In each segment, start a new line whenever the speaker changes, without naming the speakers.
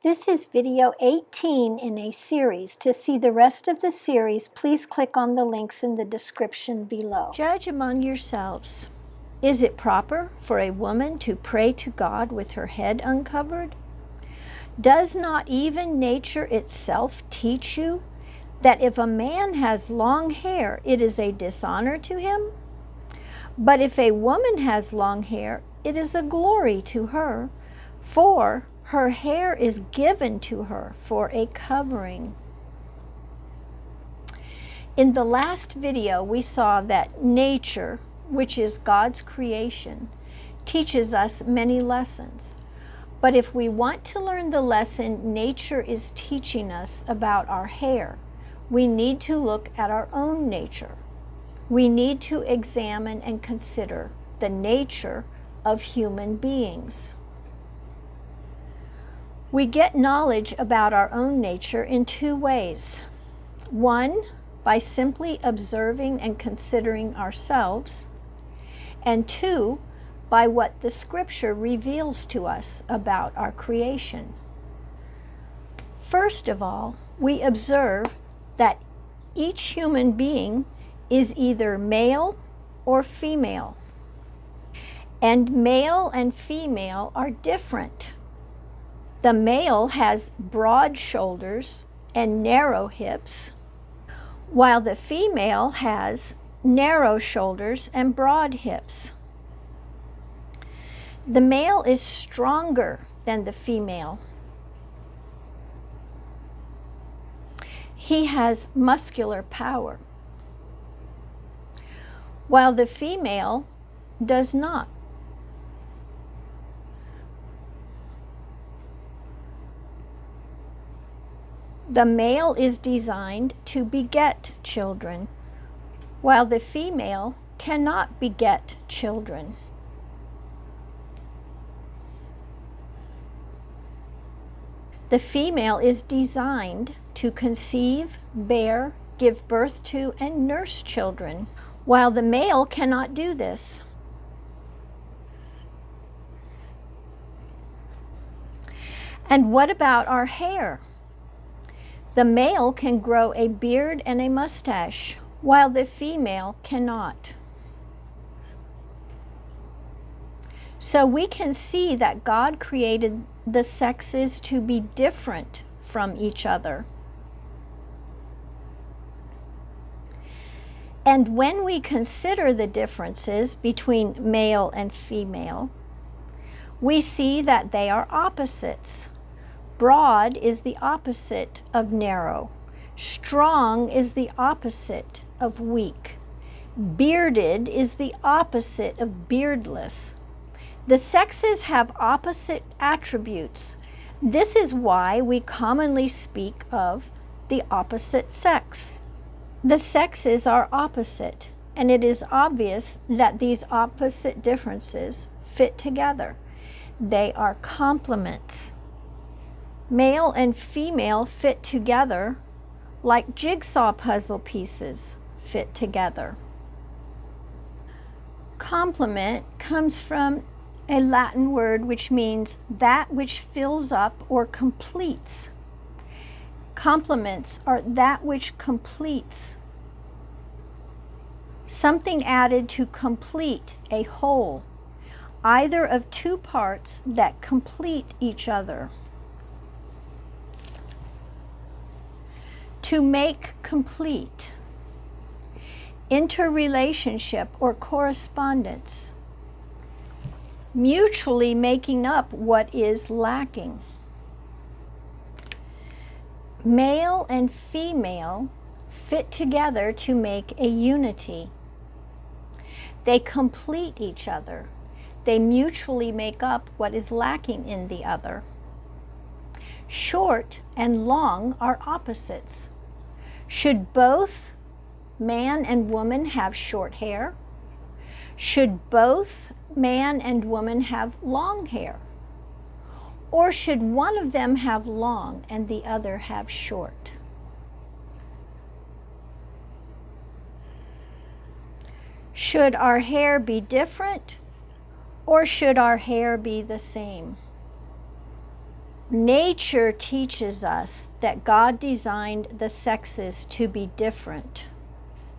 This is video 18 in a series. To see the rest of the series, please click on the links in the description below. Judge among yourselves. Is it proper for a woman to pray to God with her head uncovered? Does not even nature itself teach you that if a man has long hair, it is a dishonor to him? But if a woman has long hair, it is a glory to her, for her hair is given to her for a covering. In the last video, we saw that nature, which is God's creation, teaches us many lessons. But if we want to learn the lesson nature is teaching us about our hair, we need to look at our own nature. We need to examine and consider the nature of human beings. We get knowledge about our own nature in two ways. One, by simply observing and considering ourselves, and two, by what the Scripture reveals to us about our creation. First of all, we observe that each human being is either male or female. And male and female are different. The male has broad shoulders and narrow hips, while the female has narrow shoulders and broad hips. The male is stronger than the female. He has muscular power, while the female does not. The male is designed to beget children, while the female cannot beget children. The female is designed to conceive, bear, give birth to, and nurse children, while the male cannot do this. And what about our hair? The male can grow a beard and a mustache, while the female cannot. So we can see that God created the sexes to be different from each other. And when we consider the differences between male and female, we see that they are opposites. Broad is the opposite of narrow. Strong is the opposite of weak. Bearded is the opposite of beardless. The sexes have opposite attributes. This is why we commonly speak of the opposite sex. The sexes are opposite, and it is obvious that these opposite differences fit together. They are complements. Male and female fit together like jigsaw puzzle pieces fit together. Complement comes from a Latin word which means that which fills up or completes. Complements are that which completes. Something added to complete a whole, either of two parts that complete each other. To make complete. Interrelationship or correspondence. Mutually making up what is lacking. Male and female fit together to make a unity. They complete each other. They mutually make up what is lacking in the other. Short and long are opposites. Should both man and woman have short hair? Should both man and woman have long hair? Or should one of them have long and the other have short? Should our hair be different, or should our hair be the same? Nature teaches us that God designed the sexes to be different.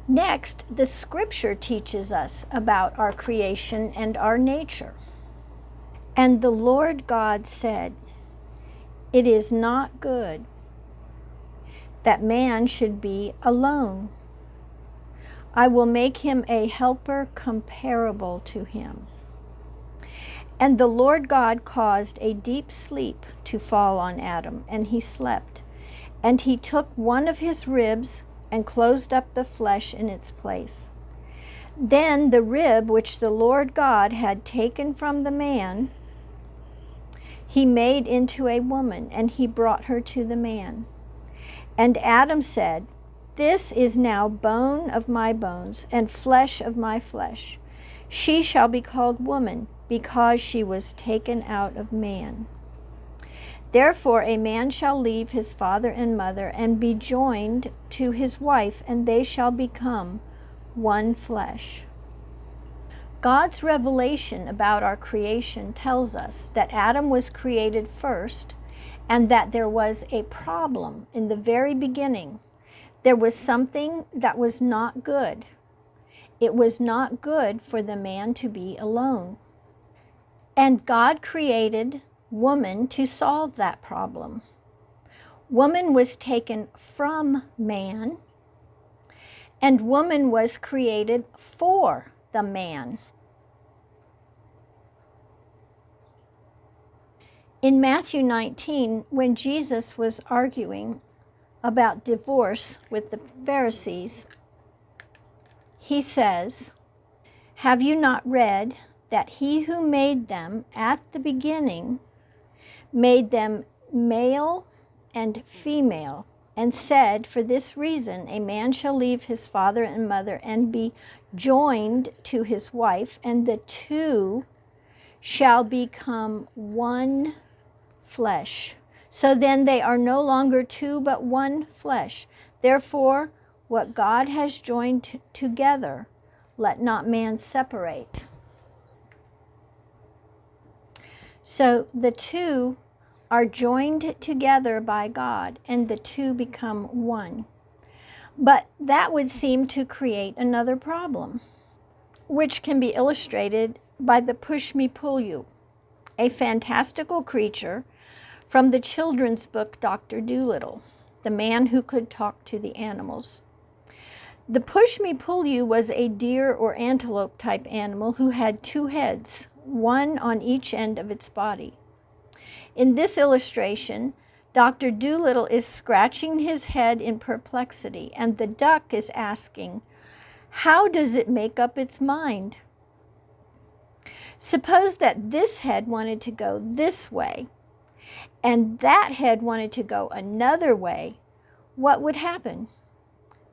Next, the scripture teaches us about our creation and our nature. And the Lord God said, "It is not good that man should be alone. I will make him a helper comparable to him." And the Lord God caused a deep sleep to fall on Adam, and he slept. And he took one of his ribs and closed up the flesh in its place. Then the rib which the Lord God had taken from the man, he made into a woman, and he brought her to the man. And Adam said, "This is now bone of my bones and flesh of my flesh. She shall be called woman, because she was taken out of man. Therefore a man shall leave his father and mother and be joined to his wife, and they shall become one flesh." God's revelation about our creation tells us that Adam was created first and that there was a problem in the very beginning. There was something that was not good. It was not good for the man to be alone. And God created woman to solve that problem. Woman was taken from man, and woman was created for the man. In Matthew 19, when Jesus was arguing about divorce with the Pharisees, he says, "Have you not read that he who made them at the beginning made them male and female, and said, for this reason a man shall leave his father and mother and be joined to his wife, and the two shall become one flesh. So then they are no longer two, but one flesh. Therefore, what God has joined together, let not man separate." So the two are joined together by God, and the two become one. But that would seem to create another problem, which can be illustrated by the push-me-pull-you, a fantastical creature from the children's book Dr. Dolittle, the man who could talk to the animals. The push-me-pull-you was a deer or antelope type animal who had two heads, one on each end of its body. In this illustration, Dr. Dolittle is scratching his head in perplexity, and the duck is asking, how does it make up its mind? Suppose that this head wanted to go this way, and that head wanted to go another way. What would happen?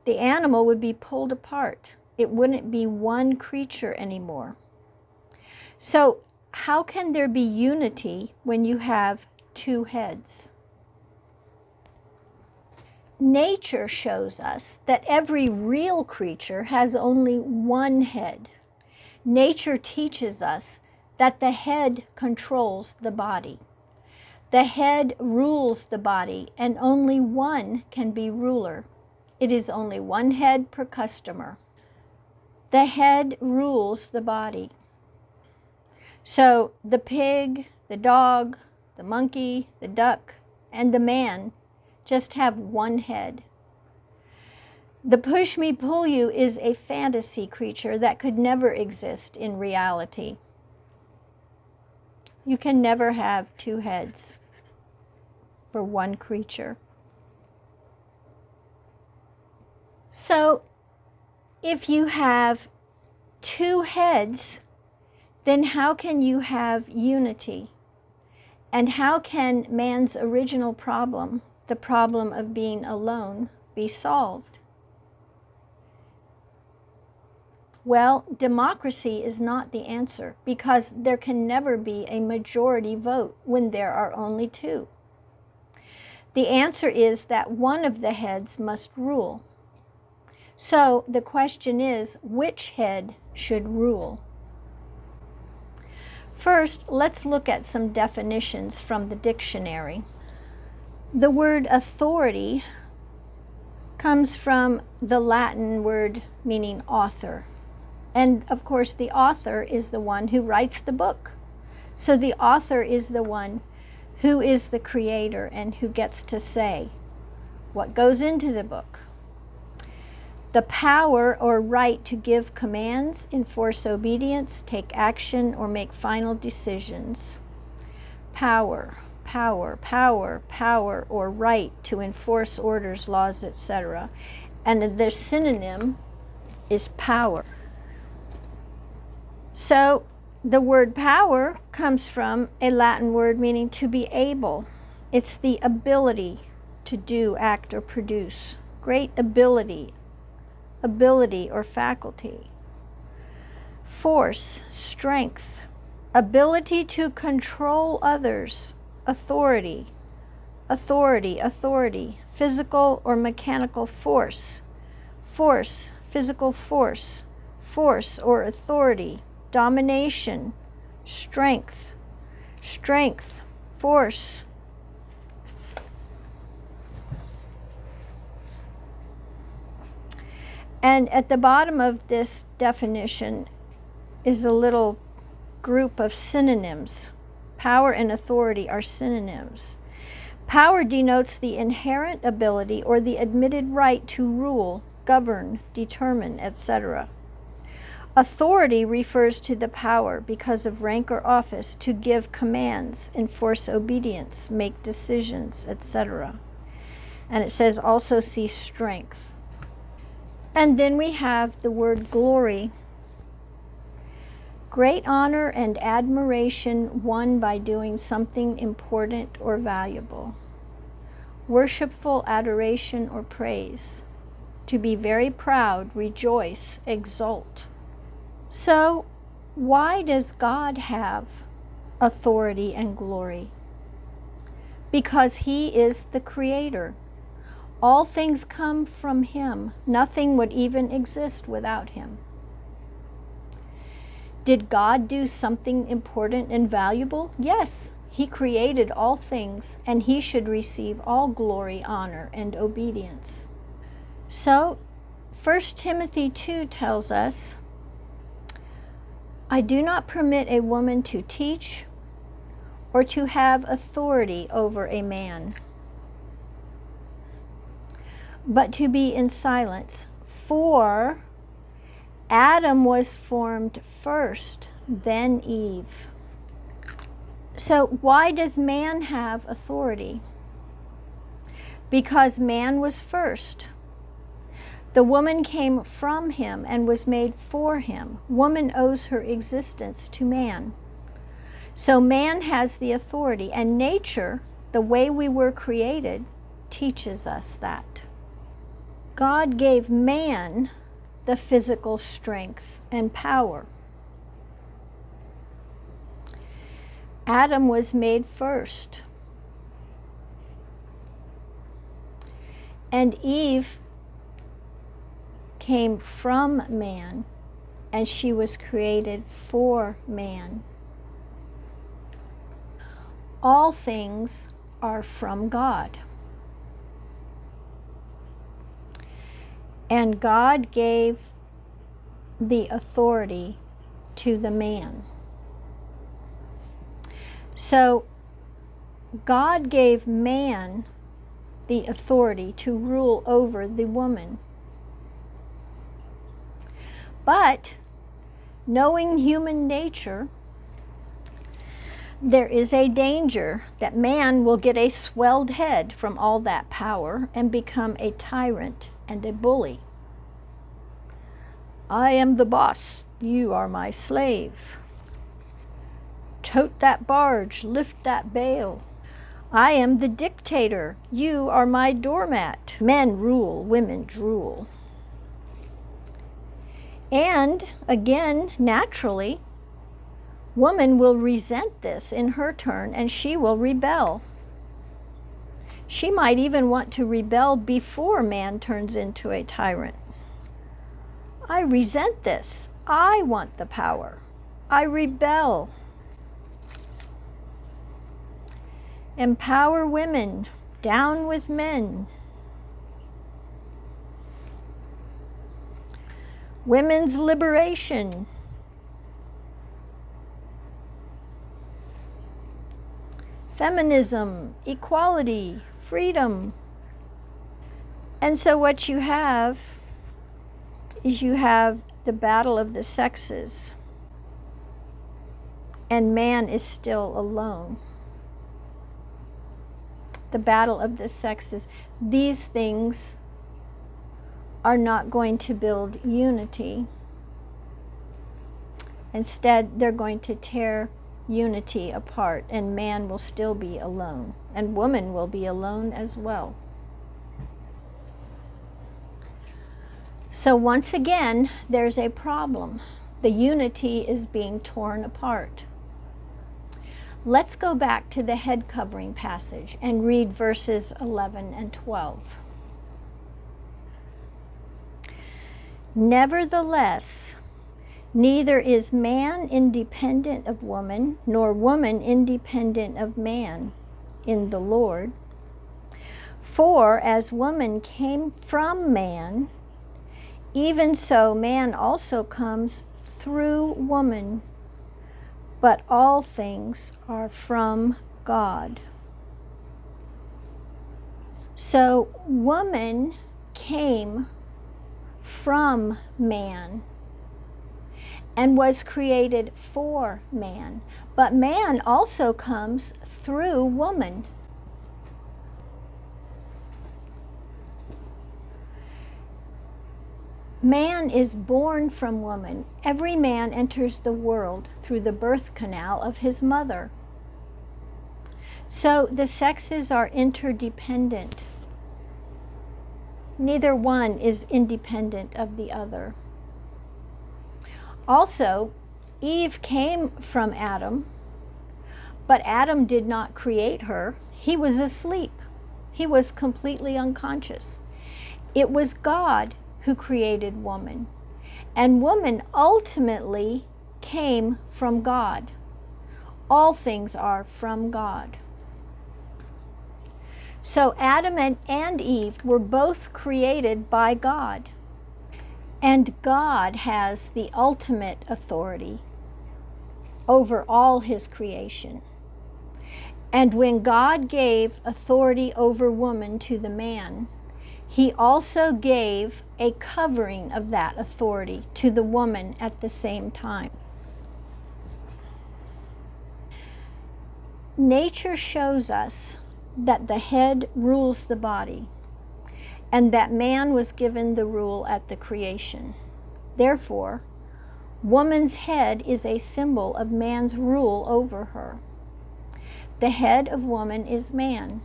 The animal would be pulled apart. It wouldn't be one creature anymore. So how can there be unity when you have two heads? Nature shows us that every real creature has only one head. Nature teaches us that the head controls the body. The head rules the body, and only one can be ruler. It is only one head per customer. The head rules the body. So the pig, the dog, the monkey, the duck, and the man just have one head. The push-me-pull-you is a fantasy creature that could never exist in reality. You can never have two heads for one creature. So if you have two heads, then how can you have unity? And how can man's original problem, the problem of being alone, be solved? Well, democracy is not the answer, because there can never be a majority vote when there are only two. The answer is that one of the heads must rule. So the question is, which head should rule? First, let's look at some definitions from the dictionary. The word authority comes from the Latin word meaning author. And of course, the author is the one who writes the book. So the author is the one who is the creator and who gets to say what goes into the book. The power or right to give commands, enforce obedience, take action, or make final decisions. Power, power, power, power, or right to enforce orders, laws, etc. And the synonym is power. So the word power comes from a Latin word meaning to be able. It's the ability to do, act, or produce. Great ability or faculty. Force, strength, ability to control others, authority, physical or mechanical force, physical force or authority, domination, strength, force. And at the bottom of this definition is a little group of synonyms. Power and authority are synonyms. Power denotes the inherent ability or the admitted right to rule, govern, determine, etc. Authority refers to the power, because of rank or office, to give commands, enforce obedience, make decisions, etc. And it says also see strength. And then we have the word glory. Great honor and admiration won by doing something important or valuable. Worshipful adoration or praise. To be very proud, rejoice, exult. So, why does God have authority and glory? Because He is the Creator. All things come from Him. Nothing would even exist without Him. Did God do something important and valuable? Yes, He created all things, and He should receive all glory, honor, and obedience. So, 1 Timothy 2 tells us, I do not permit a woman to teach or to have authority over a man, but to be in silence. For Adam was formed first, then Eve. So why does man have authority? Because man was first. The woman came from him and was made for him. Woman owes her existence to man. So man has the authority, and nature, the way we were created, teaches us that. God gave man the physical strength and power. Adam was made first. And Eve came from man, and she was created for man. All things are from God. And God gave the authority to the man. So God gave man the authority to rule over the woman. But knowing human nature, there is a danger that man will get a swelled head from all that power and become a tyrant and a bully. I am the boss, you are my slave. Tote that barge, lift that bale. I am the dictator, you are my doormat. Men rule, women drool. And again, naturally, woman will resent this in her turn, and she will rebel. She might even want to rebel before man turns into a tyrant. I resent this. I want the power. I rebel. Empower women. Down with men. Women's liberation. Feminism, equality, freedom. And so what you have is you have the battle of the sexes, and man is still alone. The battle of the sexes. These things are not going to build unity. Instead, they're going to tear unity apart, and man will still be alone, and woman will be alone as well. So once again, there's a problem. The unity is being torn apart. Let's go back to the head covering passage and read verses 11 and 12. Nevertheless, neither is man independent of woman, nor woman independent of man in the Lord. For as woman came from man, even so man also comes through woman. But all things are from God. So woman came from man and was created for man. But man also comes through woman. Man is born from woman. Every man enters the world through the birth canal of his mother. So the sexes are interdependent. Neither one is independent of the other. Also, Eve came from Adam, but Adam did not create her. He was asleep. He was completely unconscious. It was God who created woman, and woman ultimately came from God. All things are from God. So Adam and Eve were both created by God, and God has the ultimate authority over all his creation. And when God gave authority over woman to the man, he also gave a covering of that authority to the woman at the same time. Nature shows us that the head rules the body, and that man was given the rule at the creation. Therefore, woman's head is a symbol of man's rule over her. The head of woman is man.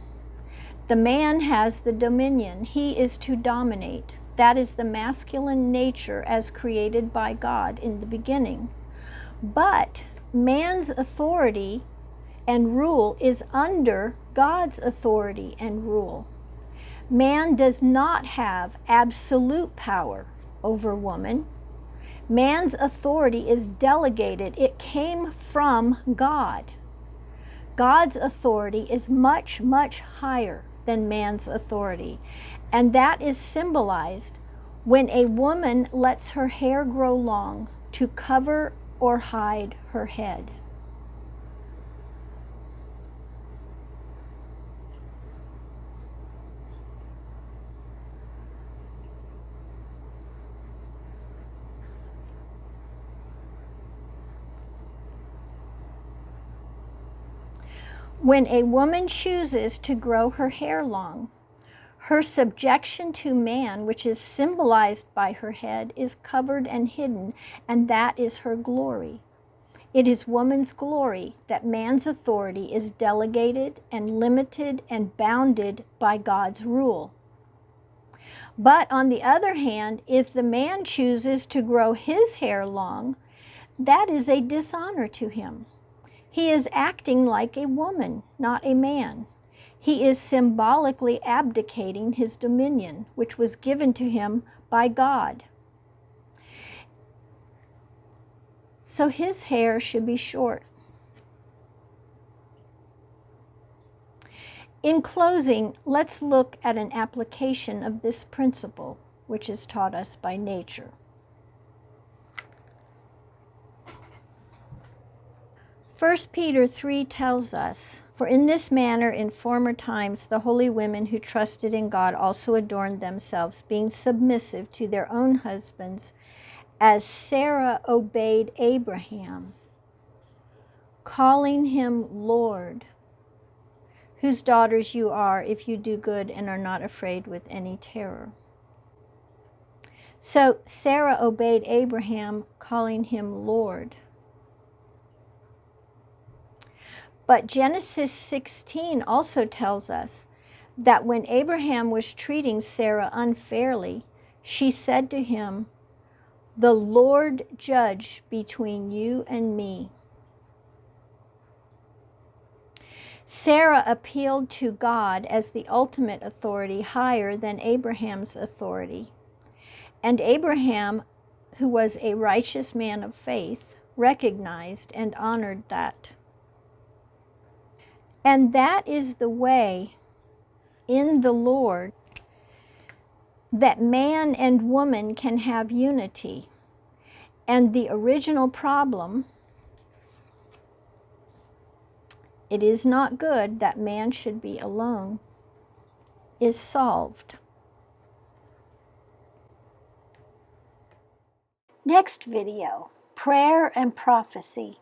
The man has the dominion. He is to dominate. That is the masculine nature as created by God in the beginning. But man's authority and rule is under God's authority and rule. Man does not have absolute power over woman. Man's authority is delegated. It came from God. God's authority is much, much higher than man's authority. And that is symbolized when a woman lets her hair grow long to cover or hide her head. When a woman chooses to grow her hair long, her subjection to man, which is symbolized by her head, is covered and hidden, and that is her glory. It is woman's glory that man's authority is delegated and limited and bounded by God's rule. But on the other hand, if the man chooses to grow his hair long, that is a dishonor to him. He is acting like a woman, not a man. He is symbolically abdicating his dominion, which was given to him by God. So his hair should be short. In closing, let's look at an application of this principle, which is taught us by nature. 1 Peter 3 tells us, "For in this manner in former times the holy women who trusted in God also adorned themselves, being submissive to their own husbands, as Sarah obeyed Abraham, calling him Lord, whose daughters you are, if you do good and are not afraid with any terror." So Sarah obeyed Abraham, calling him Lord. But Genesis 16 also tells us that when Abraham was treating Sarah unfairly, she said to him, "The Lord judge between you and me." Sarah appealed to God as the ultimate authority, higher than Abraham's authority. And Abraham, who was a righteous man of faith, recognized and honored that. And that is the way in the Lord that man and woman can have unity. And the original problem, "It is not good that man should be alone," is solved. Next video, prayer and prophecy.